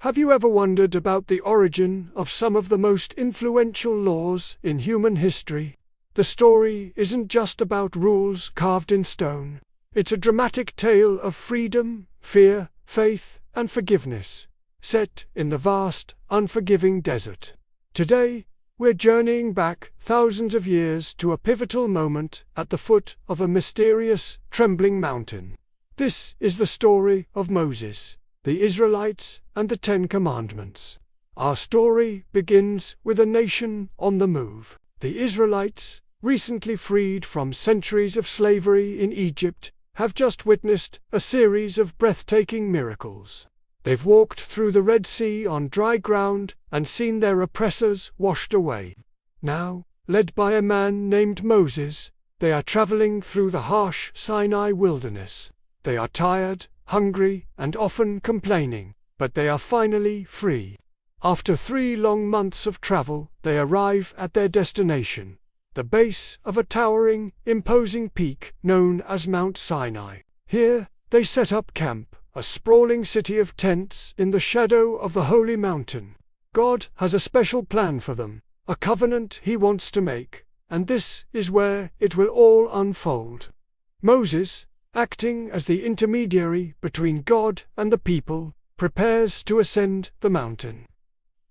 Have you ever wondered about the origin of some of the most influential laws in human history? The story isn't just about rules carved in stone. It's a dramatic tale of freedom, fear, faith, and forgiveness, set in the vast, unforgiving desert. Today, we're journeying back thousands of years to a pivotal moment at the foot of a mysterious, trembling mountain. This is the story of Moses, the Israelites, and the Ten Commandments. Our story begins with a nation on the move. The Israelites, recently freed from centuries of slavery in Egypt, have just witnessed a series of breathtaking miracles. They've walked through the Red Sea on dry ground and seen their oppressors washed away. Now, led by a man named Moses, they are traveling through the harsh Sinai wilderness. They are tired, hungry, and often complaining, but they are finally free. After 3 long months of travel, they arrive at their destination, the base of a towering, imposing peak known as Mount Sinai. Here, they set up camp, a sprawling city of tents in the shadow of the holy mountain. God has a special plan for them, a covenant He wants to make, and this is where it will all unfold. Moses, acting as the intermediary between God and the people, prepares to ascend the mountain.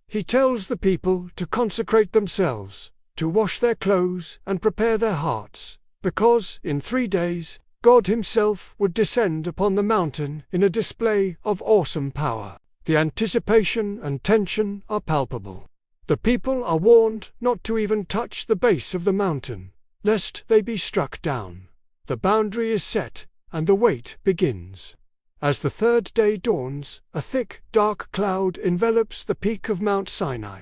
He tells the people to consecrate themselves, to wash their clothes and prepare their hearts, because in 3 days, God Himself would descend upon the mountain in a display of awesome power. The anticipation and tension are palpable. The people are warned not to even touch the base of the mountain, lest they be struck down. The boundary is set, and the wait begins. As the 3rd day dawns, a thick, dark cloud envelops the peak of Mount Sinai.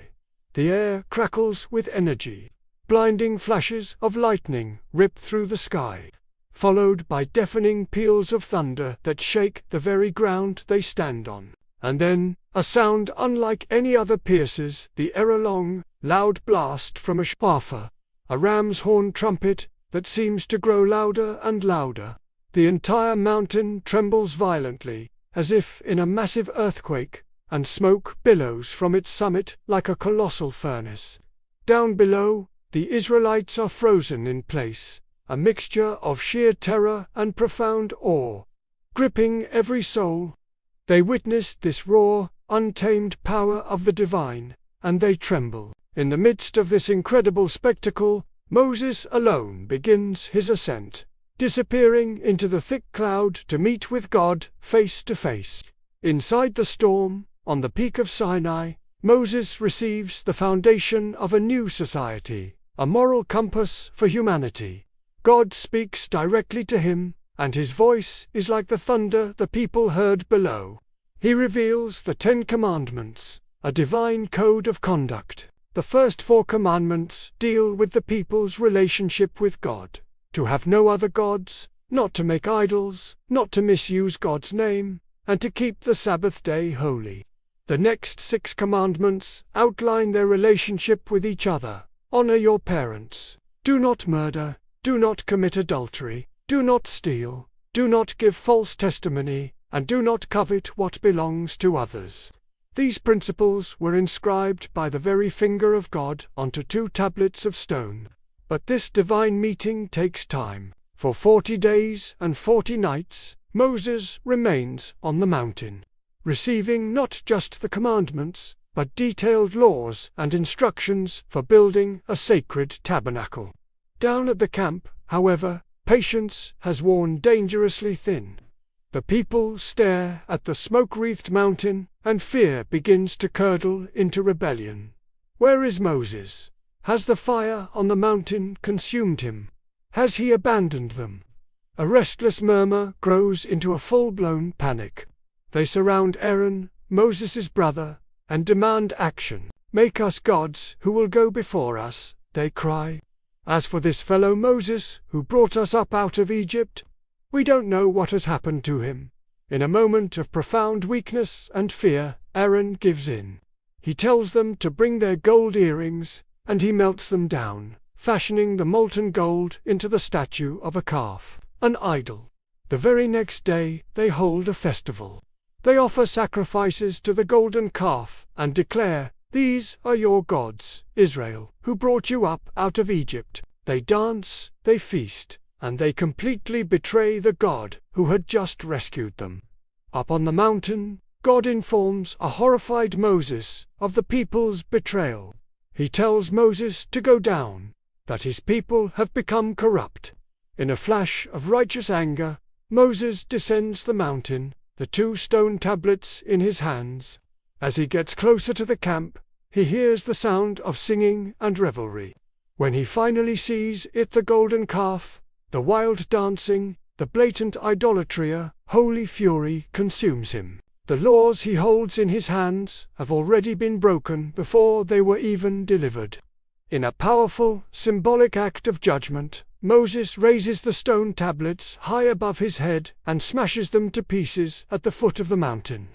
The air crackles with energy. Blinding flashes of lightning rip through the sky, followed by deafening peals of thunder that shake the very ground they stand on. And then, a sound unlike any other pierces the air, a long, loud blast from a shofar, a ram's horn trumpet that seems to grow louder and louder. The entire mountain trembles violently, as if in a massive earthquake, and smoke billows from its summit like a colossal furnace. Down below, the Israelites are frozen in place, a mixture of sheer terror and profound awe, gripping every soul. They witnessed this raw, untamed power of the divine, and they tremble. In the midst of this incredible spectacle, Moses alone begins his ascent, disappearing into the thick cloud to meet with God face to face. Inside the storm, on the peak of Sinai, Moses receives the foundation of a new society, a moral compass for humanity. God speaks directly to him, and his voice is like the thunder the people heard below. He reveals the 10 Commandments, a divine code of conduct. The first 4 commandments deal with the people's relationship with God: to have no other gods, not to make idols, not to misuse God's name, and to keep the Sabbath day holy. The next 6 commandments outline their relationship with each other. Honor your parents. Do not murder. Do not commit adultery. Do not steal. Do not give false testimony. And do not covet what belongs to others. These principles were inscribed by the very finger of God onto 2 tablets of stone. But this divine meeting takes time. For 40 days and 40 nights, Moses remains on the mountain, receiving not just the commandments, but detailed laws and instructions for building a sacred tabernacle. Down at the camp, however, patience has worn dangerously thin. The people stare at the smoke-wreathed mountain, and fear begins to curdle into rebellion. Where is Moses? Has the fire on the mountain consumed him? Has he abandoned them? A restless murmur grows into a full-blown panic. They surround Aaron, Moses' brother, and demand action. Make us gods who will go before us, they cry. As for this fellow Moses, who brought us up out of Egypt, we don't know what has happened to him. In a moment of profound weakness and fear, Aaron gives in. He tells them to bring their gold earrings, and he melts them down, fashioning the molten gold into the statue of a calf, an idol. The very next day, they hold a festival. They offer sacrifices to the golden calf and declare, "These are your gods, Israel, who brought you up out of Egypt." They dance, they feast, and they completely betray the God who had just rescued them. Up on the mountain, God informs a horrified Moses of the people's betrayal. He tells Moses to go down, that his people have become corrupt. In a flash of righteous anger, Moses descends the mountain, the 2 stone tablets in his hands. As he gets closer to the camp, he hears the sound of singing and revelry. When he finally sees it, the golden calf, the wild dancing, the blatant idolatry, holy fury consumes him. The laws he holds in his hands have already been broken before they were even delivered. In a powerful, symbolic act of judgment, Moses raises the stone tablets high above his head and smashes them to pieces at the foot of the mountain.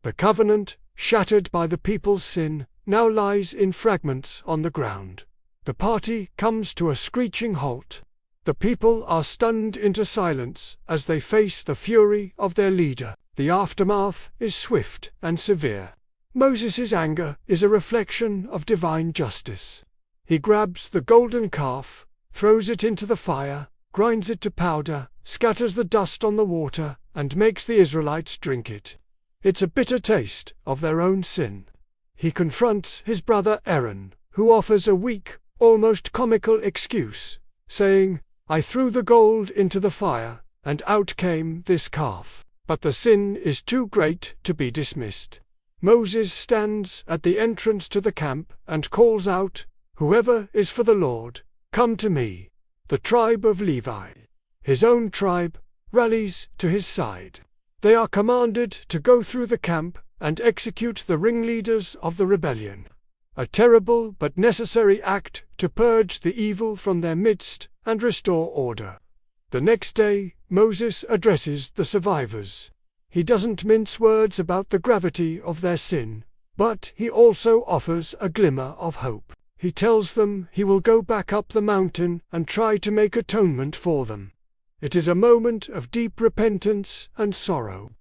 The covenant, shattered by the people's sin, now lies in fragments on the ground. The party comes to a screeching halt. The people are stunned into silence as they face the fury of their leader. The aftermath is swift and severe. Moses' anger is a reflection of divine justice. He grabs the golden calf, throws it into the fire, grinds it to powder, scatters the dust on the water, and makes the Israelites drink it. It's a bitter taste of their own sin. He confronts his brother Aaron, who offers a weak, almost comical excuse, saying, "I threw the gold into the fire, and out came this calf." But the sin is too great to be dismissed. Moses stands at the entrance to the camp and calls out, "Whoever is for the Lord, come to me." The tribe of Levi, his own tribe, rallies to his side. They are commanded to go through the camp and execute the ringleaders of the rebellion. A terrible but necessary act to purge the evil from their midst and restore order. The next day, Moses addresses the survivors. He doesn't mince words about the gravity of their sin, but he also offers a glimmer of hope. He tells them he will go back up the mountain and try to make atonement for them. It is a moment of deep repentance and sorrow.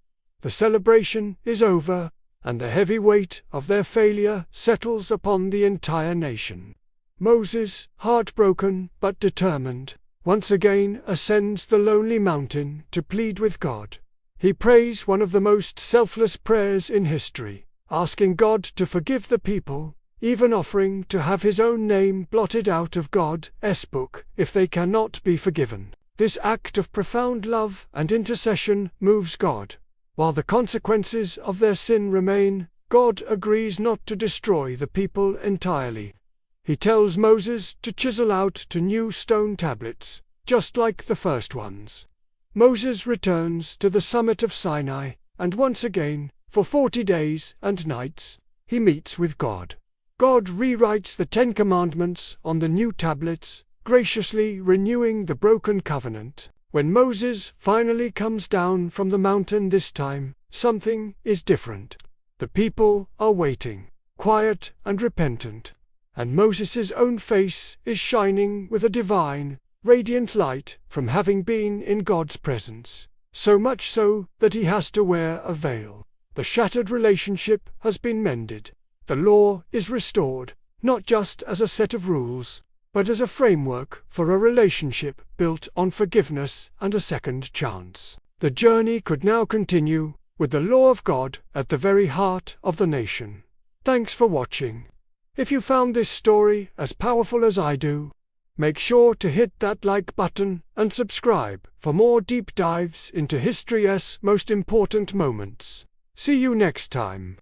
The celebration is over, and the heavy weight of their failure settles upon the entire nation. Moses, heartbroken but determined, once again ascends the lonely mountain to plead with God. He prays one of the most selfless prayers in history, asking God to forgive the people, even offering to have his own name blotted out of God's book if they cannot be forgiven. This act of profound love and intercession moves God. While the consequences of their sin remain, God agrees not to destroy the people entirely. He tells Moses to chisel out 2 new stone tablets, just like the first ones. Moses returns to the summit of Sinai, and once again, for 40 days and nights, he meets with God. God rewrites the 10 Commandments on the new tablets, graciously renewing the broken covenant. When Moses finally comes down from the mountain this time, something is different. The people are waiting, quiet and repentant. And Moses' own face is shining with a divine, radiant light from having been in God's presence, so much so that he has to wear a veil. The shattered relationship has been mended. The law is restored, not just as a set of rules, but as a framework for a relationship built on forgiveness and a second chance. The journey could now continue, with the law of God at the very heart of the nation. Thanks for watching. If you found this story as powerful as I do, make sure to hit that like button and subscribe for more deep dives into history's most important moments. See you next time.